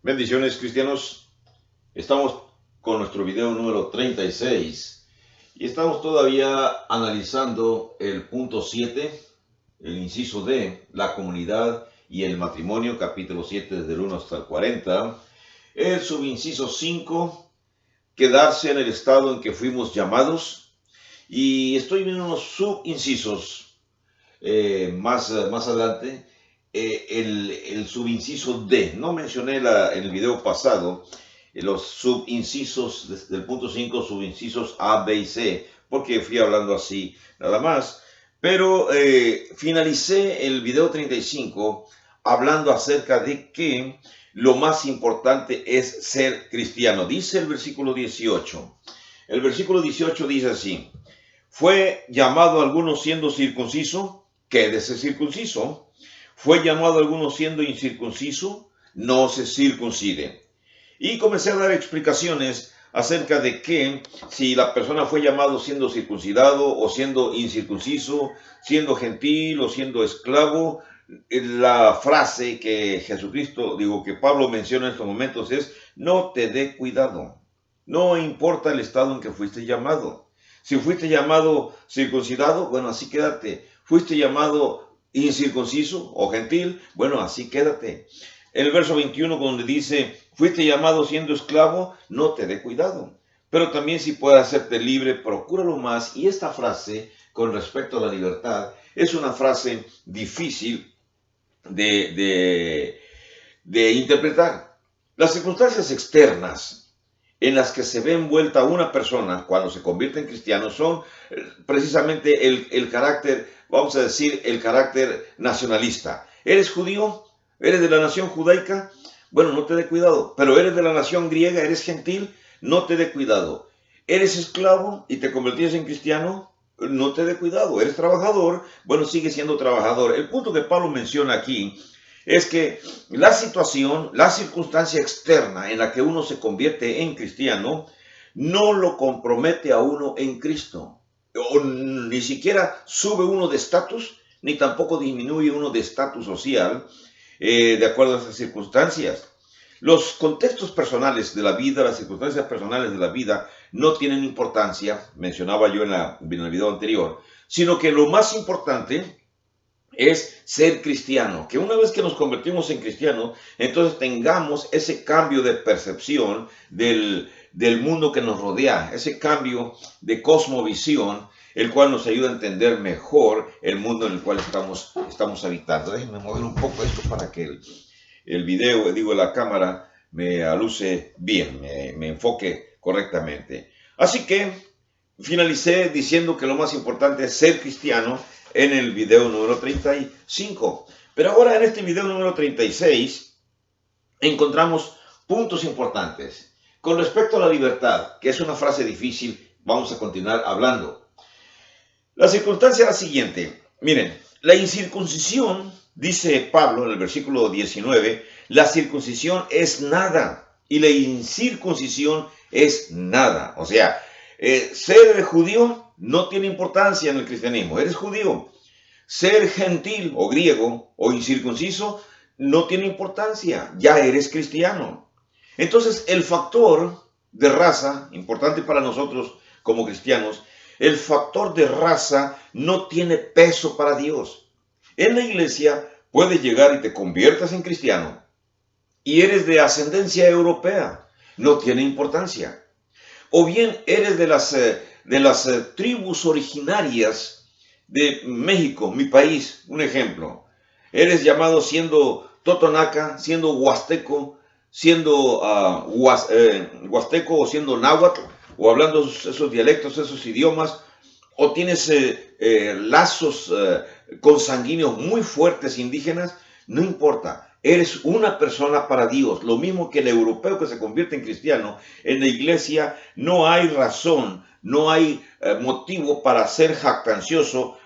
Bendiciones, cristianos. Estamos con nuestro video número 36 y estamos todavía analizando el punto 7, el inciso D, la comunidad y el matrimonio, capítulo 7 desde el 1 hasta el 40. El subinciso 5, quedarse en el estado en que fuimos llamados. Y estoy viendo unos subincisos más adelante. El subinciso D. No mencioné en el video pasado los subincisos desde el punto 5, subincisos A, B y C, porque fui hablando así nada más. Pero finalicé el video 35 hablando acerca de que lo más importante es ser cristiano. Dice el versículo 18. El versículo 18 dice así: fue llamado a algunos siendo circunciso, quédese circunciso. Fue llamado a algunos siendo incircunciso, no se circuncide. Y comencé a dar explicaciones acerca de que si la persona fue llamado siendo circuncidado o siendo incircunciso, siendo gentil o siendo esclavo, la frase que que Pablo menciona en estos momentos es: no te dé cuidado. No importa el estado en que fuiste llamado. Si fuiste llamado circuncidado, bueno, así quédate. Fuiste llamado incircunciso o gentil, bueno, así quédate. El verso 21, donde dice: fuiste llamado siendo esclavo, no te dé cuidado. Pero también, si puedes hacerte libre, procúralo más. Y esta frase, con respecto a la libertad, es una frase difícil de interpretar. Las circunstancias externas en las que se ve envuelta una persona cuando se convierte en cristiano son precisamente el carácter, vamos a decir, el carácter nacionalista. ¿Eres judío? ¿Eres de la nación judaica? Bueno, no te dé cuidado. Pero eres de la nación griega, eres gentil, no te dé cuidado. ¿Eres esclavo y te convertís en cristiano? No te dé cuidado. ¿Eres trabajador? Bueno, sigue siendo trabajador. El punto que Pablo menciona aquí es que la situación, la circunstancia externa en la que uno se convierte en cristiano, no lo compromete a uno en Cristo. O ni siquiera sube uno de estatus, ni tampoco disminuye uno de estatus social de acuerdo a esas circunstancias. Los contextos personales de la vida, las circunstancias personales de la vida no tienen importancia, mencionaba yo en el video anterior, sino que lo más importante es ser cristiano, que una vez que nos convertimos en cristianos, entonces tengamos ese cambio de percepción del mundo que nos rodea, ese cambio de cosmovisión, el cual nos ayuda a entender mejor el mundo en el cual estamos habitando. Déjenme mover un poco esto para que el video, la cámara, me aluce bien, me enfoque correctamente. Así que finalicé diciendo que lo más importante es ser cristiano en el video número 35. Pero ahora en este video número 36 encontramos puntos importantes. Con respecto a la libertad, que es una frase difícil, vamos a continuar hablando. La circunstancia es la siguiente. Miren, la incircuncisión, dice Pablo en el versículo 19, la circuncisión es nada y la incircuncisión es nada. O sea, ser judío no tiene importancia en el cristianismo. Eres judío. Ser gentil o griego o incircunciso no tiene importancia. Ya eres cristiano. Entonces, el factor de raza, importante para nosotros como cristianos, el factor de raza no tiene peso para Dios. En la iglesia puedes llegar y te conviertas en cristiano y eres de ascendencia europea. No tiene importancia. O bien eres de las tribus originarias de México, mi país, un ejemplo. Eres llamado siendo totonaca, siendo huasteco, siendo huasteco o siendo náhuatl, o hablando esos dialectos, esos idiomas, o tienes lazos consanguíneos muy fuertes indígenas, no importa. Eres una persona para Dios. Lo mismo que el europeo que se convierte en cristiano, en la iglesia no hay razón, no hay motivo para ser jactancioso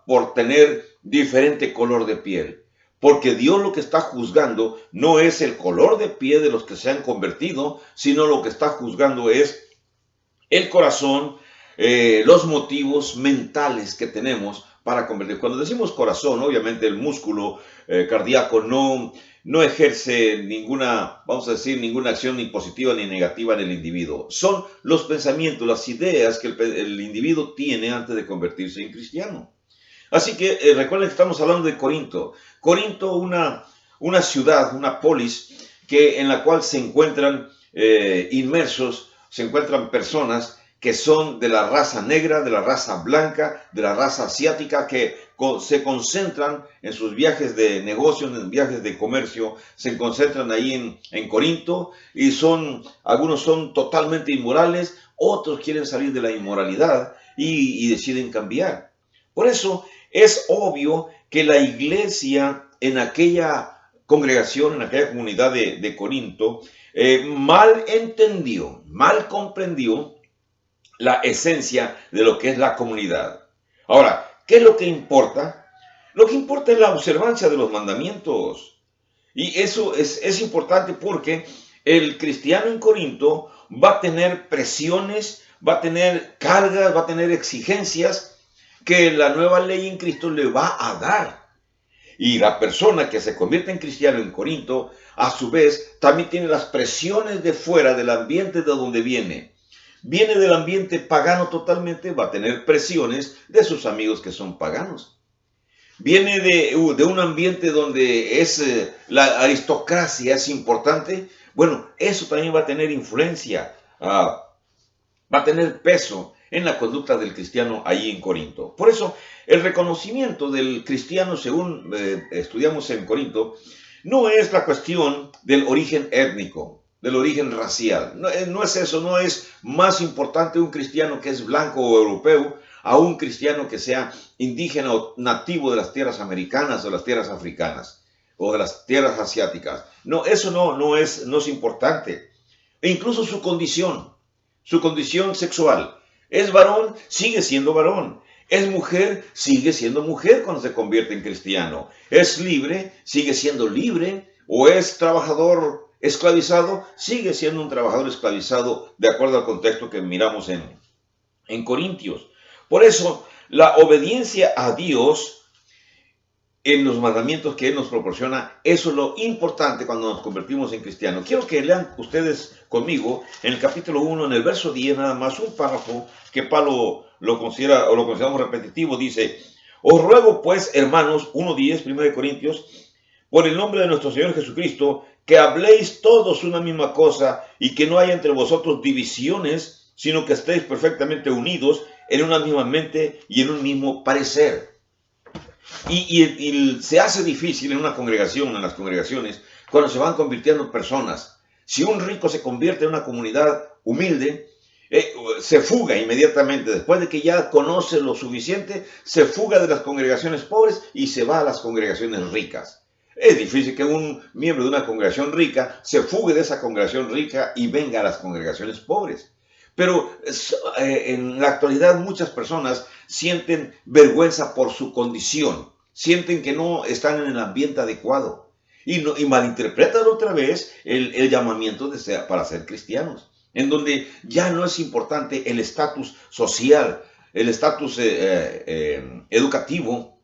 por tener diferente color de piel. Porque Dios lo que está juzgando no es el color de piel de los que se han convertido, sino lo que está juzgando es el corazón, los motivos mentales que tenemos para convertir. Cuando decimos corazón, obviamente el músculo cardíaco no no ejerce ninguna, vamos a decir, ninguna acción ni positiva ni negativa en el individuo. Son los pensamientos, las ideas que el individuo tiene antes de convertirse en cristiano. Así que recuerden que estamos hablando de Corinto. Corinto, una ciudad, una polis, en la cual se encuentran inmersos, se encuentran personas que son de la raza negra, de la raza blanca, de la raza asiática, que se concentran en sus viajes de negocio, en viajes de comercio, se concentran ahí en Corinto, y algunos son totalmente inmorales, otros quieren salir de la inmoralidad y deciden cambiar. Por eso es obvio que la iglesia en aquella congregación, en aquella comunidad de Corinto, mal entendió, mal comprendió la esencia de lo que es la comunidad. Ahora, ¿qué es lo que importa? Lo que importa es la observancia de los mandamientos. Y eso es importante porque el cristiano en Corinto va a tener presiones, va a tener cargas, va a tener exigencias que la nueva ley en Cristo le va a dar. Y la persona que se convierte en cristiano en Corinto, a su vez, también tiene las presiones de fuera del ambiente de donde viene. Viene del ambiente pagano totalmente, va a tener presiones de sus amigos que son paganos. Viene de un ambiente donde la aristocracia es importante. Bueno, eso también va a tener influencia, va a tener peso en la conducta del cristiano allí en Corinto. Por eso, el reconocimiento del cristiano, según estudiamos en Corinto, no es la cuestión del origen étnico, del origen racial. No es eso, no es más importante un cristiano que es blanco o europeo a un cristiano que sea indígena o nativo de las tierras americanas o las tierras africanas o de las tierras asiáticas. No, eso no es importante. E incluso su condición sexual. Es varón, sigue siendo varón. Es mujer, sigue siendo mujer cuando se convierte en cristiano. Es libre, sigue siendo libre. O es trabajador esclavizado, sigue siendo un trabajador esclavizado de acuerdo al contexto que miramos en Corintios. Por eso, la obediencia a Dios en los mandamientos que Él nos proporciona, eso es lo importante cuando nos convertimos en cristianos. Quiero que lean ustedes conmigo en el capítulo 1, en el verso 10, nada más un párrafo que Pablo lo considera o lo consideramos repetitivo. Dice: os ruego pues, hermanos, 1:10, 1 Corintios, por el nombre de nuestro Señor Jesucristo, que habléis todos una misma cosa y que no haya entre vosotros divisiones, sino que estéis perfectamente unidos en una misma mente y en un mismo parecer. Y se hace difícil en una congregación, en las congregaciones, cuando se van convirtiendo personas. Si un rico se convierte en una comunidad humilde, se fuga inmediatamente. Después de que ya conoce lo suficiente, se fuga de las congregaciones pobres y se va a las congregaciones ricas. Es difícil que un miembro de una congregación rica se fugue de esa congregación rica y venga a las congregaciones pobres. Pero en la actualidad muchas personas sienten vergüenza por su condición, sienten que no están en el ambiente adecuado y malinterpretan otra vez el llamamiento para ser cristianos, en donde ya no es importante el estatus social, el estatus educativo,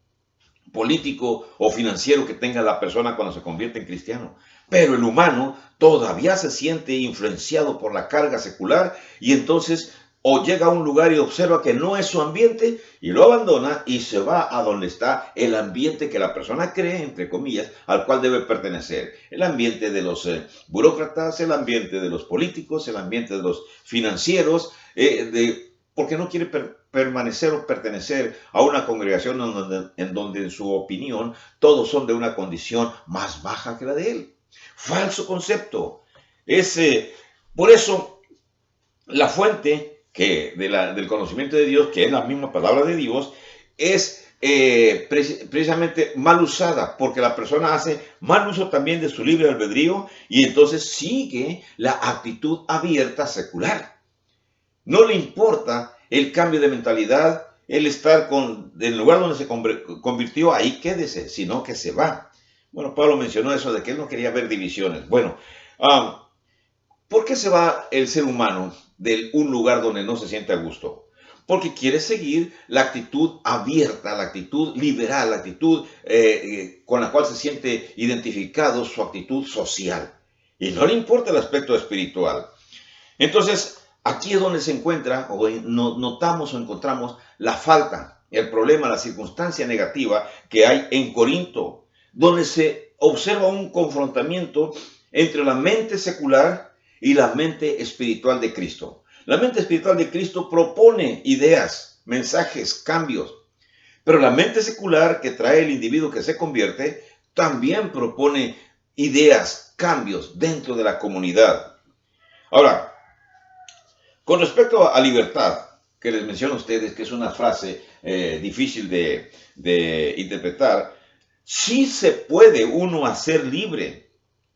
político o financiero que tenga la persona cuando se convierte en cristiano. Pero el humano todavía se siente influenciado por la carga secular y entonces o llega a un lugar y observa que no es su ambiente y lo abandona y se va a donde está el ambiente que la persona cree, entre comillas, al cual debe pertenecer. El ambiente de los burócratas, el ambiente de los políticos, el ambiente de los financieros, porque no quiere permanecer o pertenecer a una congregación en donde en su opinión todos son de una condición más baja que la de él. Falso concepto. Por eso la fuente del conocimiento de Dios, que es la misma palabra de Dios, es precisamente mal usada, porque la persona hace mal uso también de su libre albedrío y entonces sigue la actitud abierta secular. No le importa el cambio de mentalidad, el estar del lugar donde se convirtió, ahí quédese, sino que se va. Bueno, Pablo mencionó eso de que él no quería ver divisiones. Bueno, ¿por qué se va el ser humano de un lugar donde no se siente a gusto? porque quiere seguir la actitud abierta, la actitud liberal, la actitud con la cual se siente identificado, su actitud social. Y no le importa el aspecto espiritual. Entonces, aquí es donde se encuentra, o notamos o encontramos la falta, el problema, la circunstancia negativa que hay en Corinto, donde se observa un confrontamiento entre la mente secular y la mente espiritual de Cristo. La mente espiritual de Cristo propone ideas, mensajes, cambios, pero la mente secular que trae el individuo que se convierte también propone ideas, cambios dentro de la comunidad. Ahora, con respecto a libertad, que les menciono a ustedes, que es una frase difícil de interpretar, sí se puede uno hacer libre.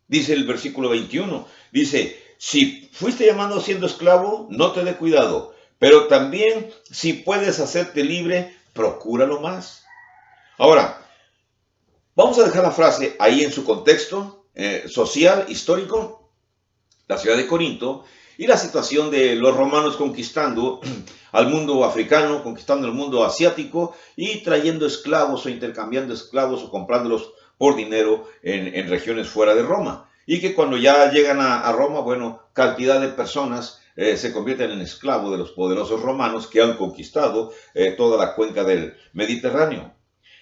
Dice el versículo 21, dice, si fuiste llamado siendo esclavo, no te dé cuidado, pero también si puedes hacerte libre, procúralo más. Ahora, vamos a dejar la frase ahí en su contexto social, histórico, la ciudad de Corinto, y la situación de los romanos conquistando al mundo africano, conquistando el mundo asiático y trayendo esclavos o intercambiando esclavos o comprándolos por dinero en regiones fuera de Roma. Y que cuando ya llegan a Roma, bueno, cantidad de personas se convierten en esclavos de los poderosos romanos que han conquistado toda la cuenca del Mediterráneo.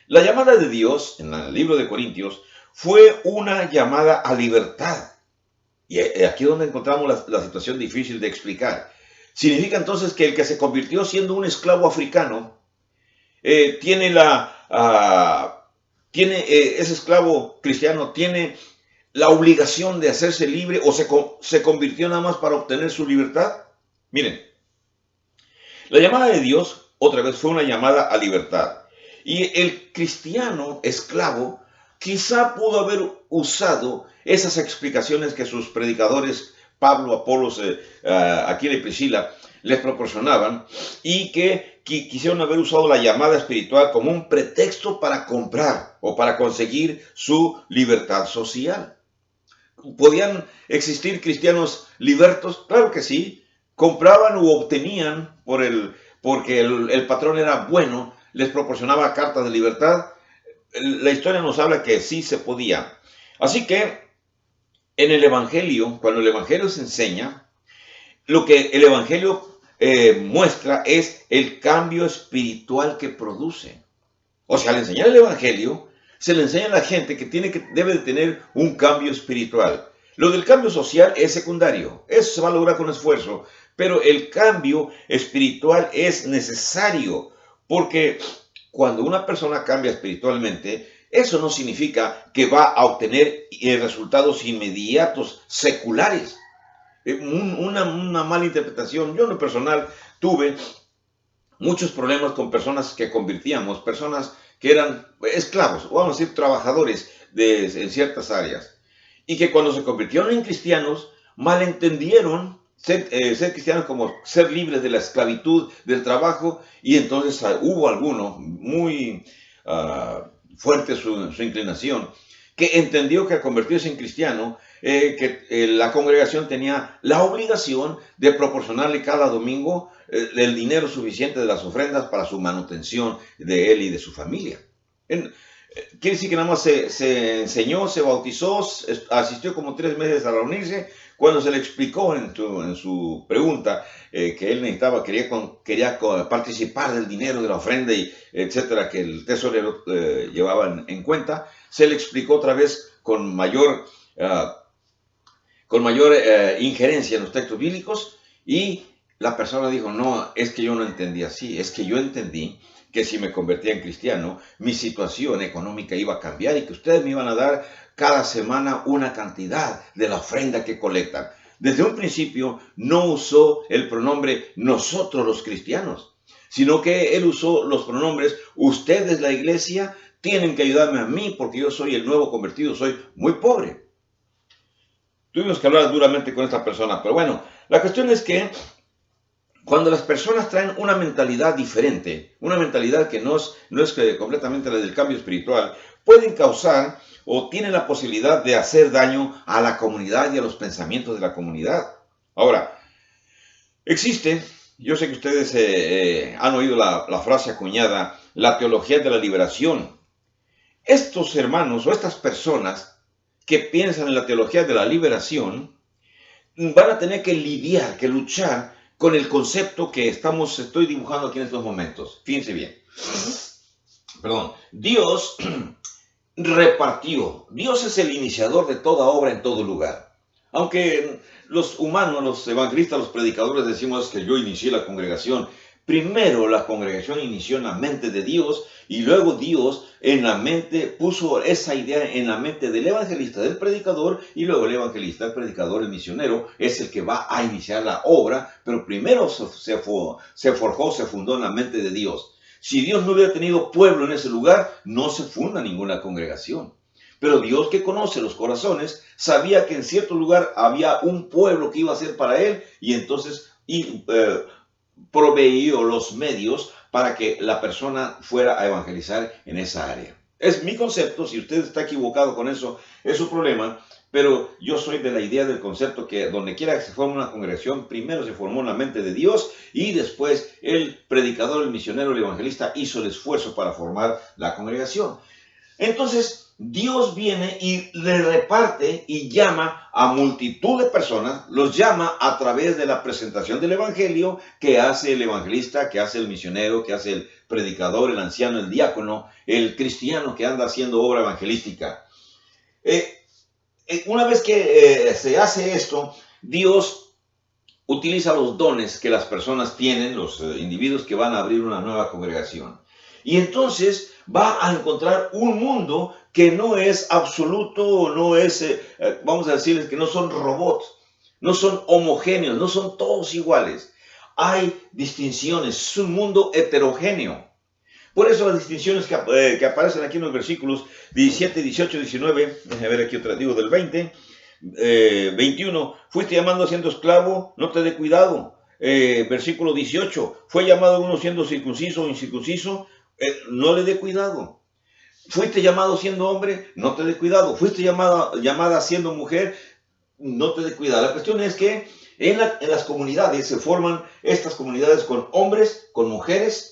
La llamada de Dios en el libro de Corintios fue una llamada a libertad. Y aquí es donde encontramos la situación difícil de explicar. Significa entonces que el que se convirtió siendo un esclavo africano, ese esclavo cristiano tiene la obligación de hacerse libre o se convirtió nada más para obtener su libertad. Miren, la llamada de Dios otra vez fue una llamada a libertad. Y el cristiano esclavo quizá pudo haber usado esas explicaciones que sus predicadores, Pablo, Apolos, Aquila y Priscila, les proporcionaban y que quisieron haber usado la llamada espiritual como un pretexto para comprar o para conseguir su libertad social. ¿Podían existir cristianos libertos? Claro que sí. Compraban u obtenían porque el patrón era bueno, les proporcionaba cartas de libertad. La historia nos habla que sí se podía. Así que en el Evangelio, cuando el Evangelio se enseña, lo que el Evangelio muestra es el cambio espiritual que produce. O sea, al enseñar el Evangelio, se le enseña a la gente que debe de tener un cambio espiritual. Lo del cambio social es secundario, eso se va a lograr con esfuerzo, pero el cambio espiritual es necesario, porque cuando una persona cambia espiritualmente, eso no significa que va a obtener resultados inmediatos, seculares. Una mala interpretación. Yo en lo personal tuve muchos problemas con personas que convertíamos, personas que eran esclavos, o vamos a decir trabajadores en ciertas áreas, y que cuando se convirtieron en cristianos, malentendieron ser cristianos como ser libres de la esclavitud, del trabajo, y entonces hubo alguno muy fuerte su inclinación, que entendió que al convertirse en cristiano, la congregación tenía la obligación de proporcionarle cada domingo el dinero suficiente de las ofrendas para su manutención de él y de su familia. Quiere decir que nada más se enseñó, se bautizó, asistió como 3 meses a reunirse. Cuando se le explicó en su pregunta que él quería participar del dinero de la ofrenda, y etcétera, que el tesorero llevaba en cuenta, se le explicó otra vez con mayor injerencia en los textos bíblicos, y la persona dijo, no, es que yo no entendí así, es que yo entendí que si me convertía en cristiano, mi situación económica iba a cambiar y que ustedes me iban a dar cada semana una cantidad de la ofrenda que colectan. Desde un principio no usó el pronombre nosotros los cristianos, sino que él usó los pronombres ustedes la iglesia tienen que ayudarme a mí porque yo soy el nuevo convertido, soy muy pobre. Tuvimos que hablar duramente con esta persona, pero bueno, la cuestión es que cuando las personas traen una mentalidad diferente, una mentalidad que no es completamente la del cambio espiritual, pueden causar o tienen la posibilidad de hacer daño a la comunidad y a los pensamientos de la comunidad. Ahora, existe Yo sé que ustedes han oído la frase acuñada, la teología de la liberación. Estos hermanos o estas personas que piensan en la teología de la liberación van a tener que lidiar, que luchar con el concepto que estoy dibujando aquí en estos momentos. Fíjense bien. Perdón. Dios repartió. Dios es el iniciador de toda obra en todo lugar. Aunque los humanos, los evangelistas, los predicadores decimos que yo inicié la congregación, primero la congregación inició en la mente de Dios y luego Dios puso esa idea en la mente del evangelista, del predicador, y luego el evangelista, el predicador, el misionero es el que va a iniciar la obra, pero primero se fundó en la mente de Dios. Si Dios no hubiera tenido pueblo en ese lugar, no se funda ninguna congregación. Pero Dios, que conoce los corazones, sabía que en cierto lugar había un pueblo que iba a ser para él, y entonces proveyó los medios para que la persona fuera a evangelizar en esa área. Es mi concepto. Si usted está equivocado con eso, es su problema. Pero yo soy de la idea del concepto que donde quiera que se forme una congregación, primero se formó en la mente de Dios y después el predicador, el misionero, el evangelista hizo el esfuerzo para formar la congregación. Entonces, Dios viene y le reparte y llama a multitud de personas, los llama a través de la presentación del evangelio que hace el evangelista, que hace el misionero, que hace el predicador, el anciano, el diácono, el cristiano que anda haciendo obra evangelística. Una vez que se hace esto, Dios utiliza los dones que las personas tienen, los individuos que van a abrir una nueva congregación. Y entonces va a encontrar un mundo que no es absoluto, no es, vamos a decirles que no son robots, no son homogéneos, no son todos iguales. Hay distinciones, es un mundo heterogéneo. Por eso las distinciones que aparecen aquí en los versículos 17, 18, 19, déjenme ver aquí otra, digo del 20, 21, fuiste llamado siendo esclavo, no te dé cuidado. Versículo 18, fue llamado uno siendo circunciso o incircunciso, no le dé cuidado. Fuiste llamado siendo hombre, no te dé cuidado. Fuiste llamada siendo mujer, no te dé cuidado. La cuestión es que en las comunidades se forman estas comunidades con hombres, con mujeres,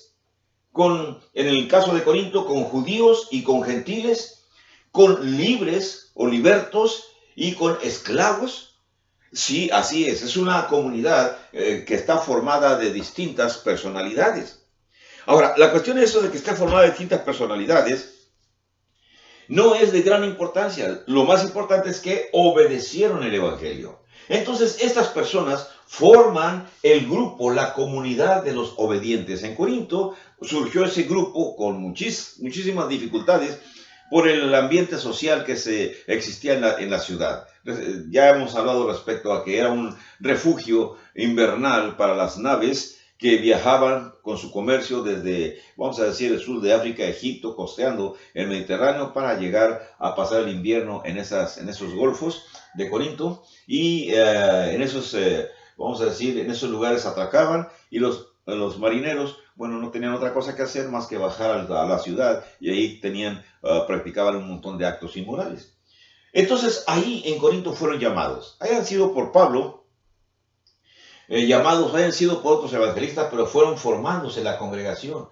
en el caso de Corinto, con judíos y con gentiles, con libres o libertos y con esclavos. Sí, así es una comunidad que está formada de distintas personalidades. Ahora, la cuestión es eso de que esté formada de distintas personalidades, no es de gran importancia. Lo más importante es que obedecieron el evangelio. Entonces, estas personas forman el grupo, la comunidad de los obedientes. En Corinto surgió ese grupo con muchísimas dificultades por el ambiente social que existía en la ciudad. Ya hemos hablado respecto a que era un refugio invernal para las naves que viajaban con su comercio desde, vamos a decir, el sur de África, Egipto, costeando el Mediterráneo para llegar a pasar el invierno en esos golfos de Corinto. Y en esos lugares atracaban y los marineros, bueno, no tenían otra cosa que hacer más que bajar a la ciudad y ahí practicaban un montón de actos inmorales. Entonces ahí en Corinto fueron llamados, hayan sido por Pablo, llamados, hayan sido por otros evangelistas, pero fueron formándose en la congregación.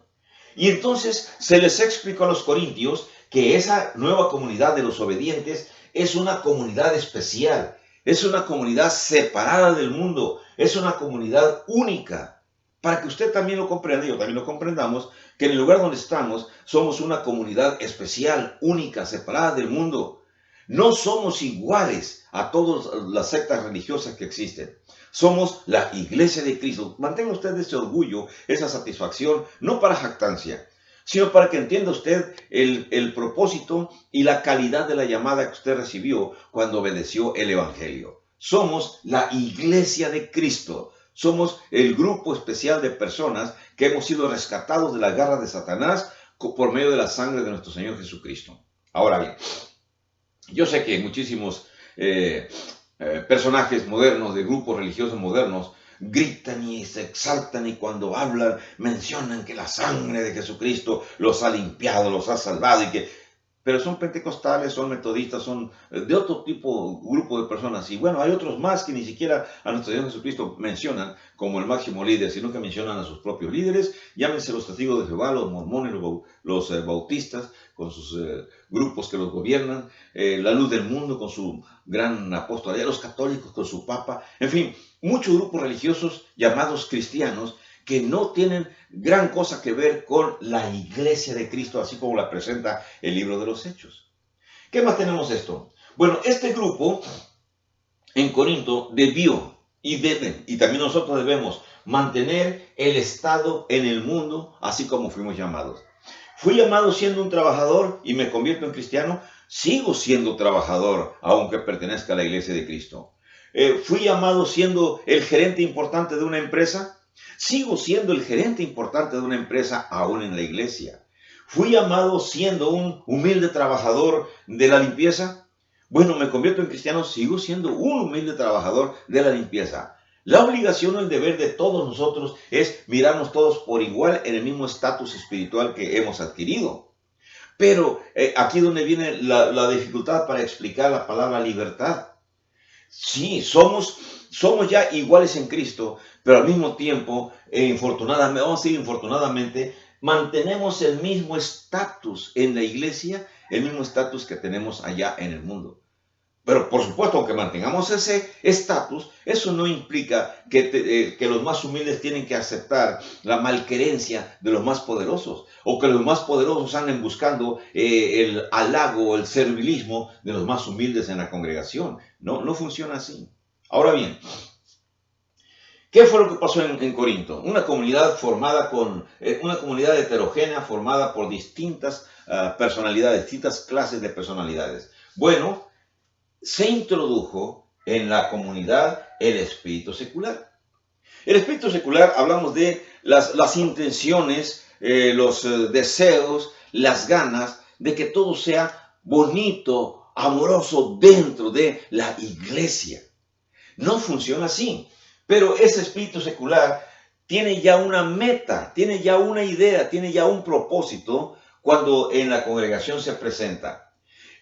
Y entonces se les explicó a los corintios que esa nueva comunidad de los obedientes es una comunidad especial, es una comunidad separada del mundo, es una comunidad única. Para que usted también lo comprenda, y yo también lo comprendamos, que en el lugar donde estamos somos una comunidad especial, única, separada del mundo. No somos iguales a todas las sectas religiosas que existen. Somos la iglesia de Cristo. Mantenga usted ese orgullo, esa satisfacción, no para jactancia, sino para que entienda usted el propósito y la calidad de la llamada que usted recibió cuando obedeció el evangelio. Somos la iglesia de Cristo. Somos el grupo especial de personas que hemos sido rescatados de la garra de Satanás por medio de la sangre de nuestro Señor Jesucristo. Ahora bien, yo sé que muchísimos personajes modernos, de grupos religiosos modernos, gritan y se exaltan y cuando hablan mencionan que la sangre de Jesucristo los ha limpiado, los ha salvado y que pero son pentecostales, son metodistas, son de otro tipo, grupo de personas. Y bueno, hay otros más que ni siquiera a nuestro Señor Jesucristo mencionan como el máximo líder, sino que mencionan a sus propios líderes, llámense los testigos de Jehová, los mormones, los bautistas, con sus grupos que los gobiernan, la luz del mundo con su gran apóstol, los católicos con su papa, en fin, muchos grupos religiosos llamados cristianos que no tienen gran cosa que ver con la iglesia de Cristo, así como la presenta el libro de los Hechos. ¿Qué más tenemos esto? Bueno, este grupo en Corinto debió y deben, y también nosotros debemos, mantener el estado en el mundo, así como fuimos llamados. Fui llamado siendo un trabajador y me convierto en cristiano, sigo siendo trabajador, aunque pertenezca a la iglesia de Cristo. Fui llamado siendo el gerente importante de una empresa, sigo siendo el gerente importante de una empresa aún en la iglesia. Fui llamado siendo un humilde trabajador de la limpieza. Bueno, me convierto en cristiano, sigo siendo un humilde trabajador de la limpieza. La obligación o el deber de todos nosotros es mirarnos todos por igual en el mismo estatus espiritual que hemos adquirido. Pero aquí es donde viene la dificultad para explicar la palabra libertad. Sí, somos ya iguales en Cristo, pero al mismo tiempo, infortunadamente, vamos a decir infortunadamente, mantenemos el mismo estatus en la iglesia, el mismo estatus que tenemos allá en el mundo. Pero por supuesto, aunque mantengamos ese estatus, eso no implica que los más humildes tienen que aceptar la malquerencia de los más poderosos, o que los más poderosos anden buscando el halago o el servilismo de los más humildes en la congregación. No, no funciona así. Ahora bien, ¿qué fue lo que pasó en Corinto? Una comunidad formada una comunidad heterogénea formada por distintas personalidades, distintas clases de personalidades. Bueno, se introdujo en la comunidad el espíritu secular. El espíritu secular, hablamos de las intenciones, los deseos, las ganas de que todo sea bonito, amoroso dentro de la iglesia. No funciona así, pero ese espíritu secular tiene ya una meta, tiene ya una idea, tiene ya un propósito cuando en la congregación se presenta.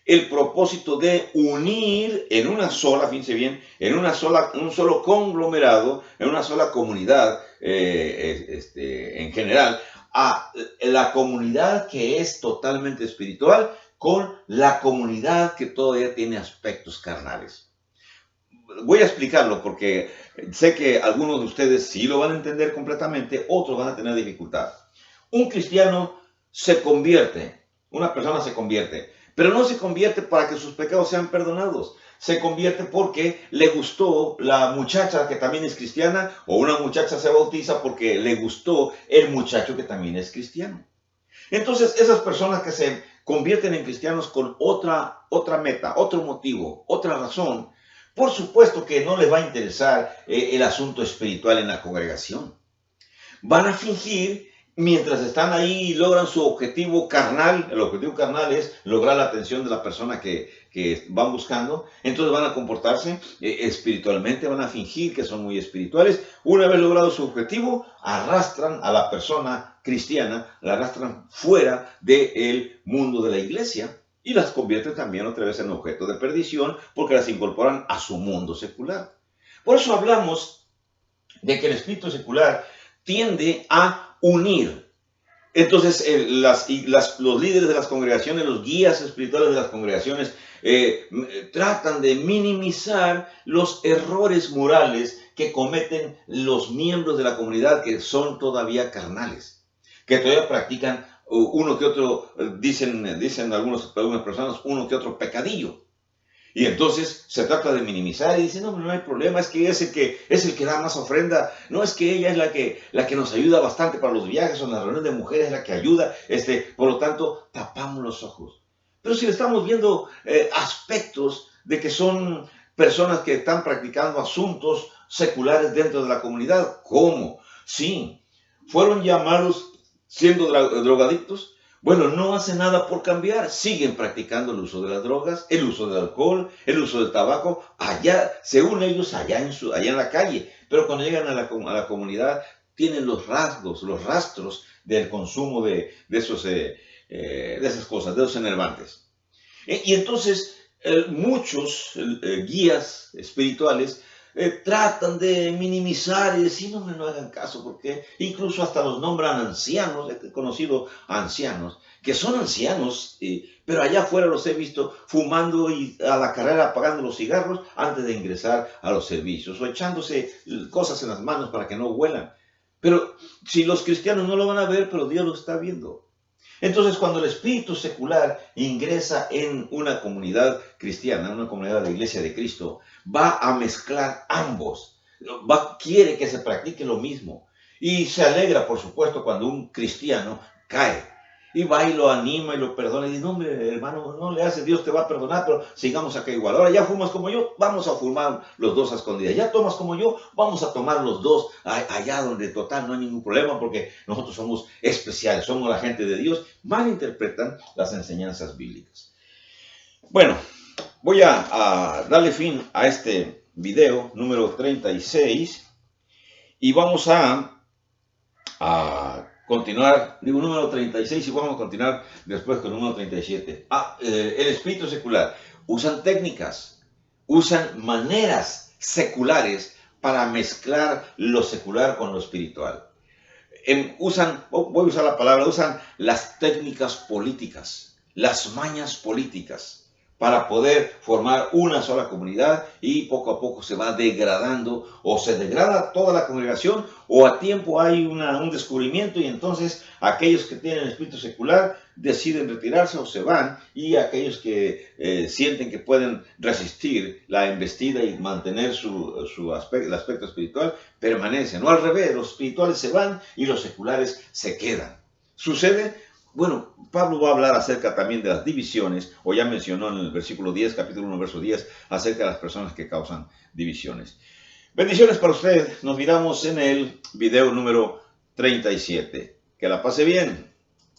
El propósito de unir en una sola, fíjense bien, en un solo conglomerado, en una sola comunidad en general, a la comunidad que es totalmente espiritual con la comunidad que todavía tiene aspectos carnales. Voy a explicarlo porque sé que algunos de ustedes sí lo van a entender completamente, otros van a tener dificultad. Un cristiano se convierte, una persona se convierte, pero no se convierte para que sus pecados sean perdonados. Se convierte porque le gustó la muchacha que también es cristiana, o una muchacha se bautiza porque le gustó el muchacho que también es cristiano. Entonces, esas personas que se convierten en cristianos con otra meta, otro motivo, otra razón, por supuesto que no les va a interesar el asunto espiritual en la congregación. Van a fingir. Mientras están ahí y logran su objetivo carnal, el objetivo carnal es lograr la atención de la persona que van buscando, entonces van a comportarse espiritualmente, van a fingir que son muy espirituales. Una vez logrado su objetivo, arrastran a la persona cristiana, la arrastran fuera del mundo de la iglesia y las convierten también otra vez en objeto de perdición porque las incorporan a su mundo secular. Por eso hablamos de que el espíritu secular tiende a unir. Entonces, los líderes de las congregaciones, los guías espirituales de las congregaciones, tratan de minimizar los errores morales que cometen los miembros de la comunidad que son todavía carnales, que todavía practican uno que otro, dicen algunas personas, uno que otro pecadillo. Y entonces se trata de minimizar y dicen, no hay problema, es que es el que da más ofrenda, no es que ella es la que nos ayuda bastante para los viajes o en las reuniones de mujeres, es la que ayuda, por lo tanto, tapamos los ojos. Pero si le estamos viendo aspectos de que son personas que están practicando asuntos seculares dentro de la comunidad, ¿cómo? Sí, fueron llamados siendo drogadictos. Bueno, no hacen nada por cambiar, siguen practicando el uso de las drogas, el uso del alcohol, el uso del tabaco, allá, según ellos, allá en la calle, pero cuando llegan a la comunidad, tienen los rastros del consumo de esas cosas, de esos enervantes. Y entonces muchos guías espirituales tratan de minimizar y decir, no, no hagan caso, porque incluso hasta los nombran ancianos. He conocido ancianos que son ancianos, pero allá afuera los he visto fumando y a la carrera apagando los cigarros antes de ingresar a los servicios o echándose cosas en las manos para que no huelan. Pero si los cristianos no lo van a ver, pero Dios lo está viendo. Entonces, cuando el espíritu secular ingresa en una comunidad cristiana, en una comunidad de Iglesia de Cristo, va a mezclar ambos. Quiere que se practique lo mismo. Y se alegra, por supuesto, cuando un cristiano cae. Y va y lo anima y lo perdona. Y dice, no, hombre, hermano, no le hace, Dios te va a perdonar, pero sigamos acá igual. Ahora ya fumas como yo, vamos a fumar los dos a escondidas. Ya tomas como yo, vamos a tomar los dos allá donde total no hay ningún problema, porque nosotros somos especiales, somos la gente de Dios. Malinterpretan las enseñanzas bíblicas. Bueno, voy a darle fin a este video número 36 y vamos a continuar, digo número 36 y vamos a continuar después con el número 37. El espíritu secular. Usan técnicas, usan maneras seculares para mezclar lo secular con lo espiritual. Voy a usar la palabra, usan las técnicas políticas, las mañas políticas, para poder formar una sola comunidad y poco a poco se va degradando o se degrada toda la congregación o a tiempo hay un descubrimiento y entonces aquellos que tienen espíritu secular deciden retirarse o se van y aquellos que sienten que pueden resistir la embestida y mantener el aspecto espiritual permanecen. O al revés, los espirituales se van y los seculares se quedan. Sucede. Bueno, Pablo va a hablar acerca también de las divisiones, o ya mencionó en el versículo 10, capítulo 1, verso 10, acerca de las personas que causan divisiones. Bendiciones para usted. Nos miramos en el video número 37. Que la pase bien.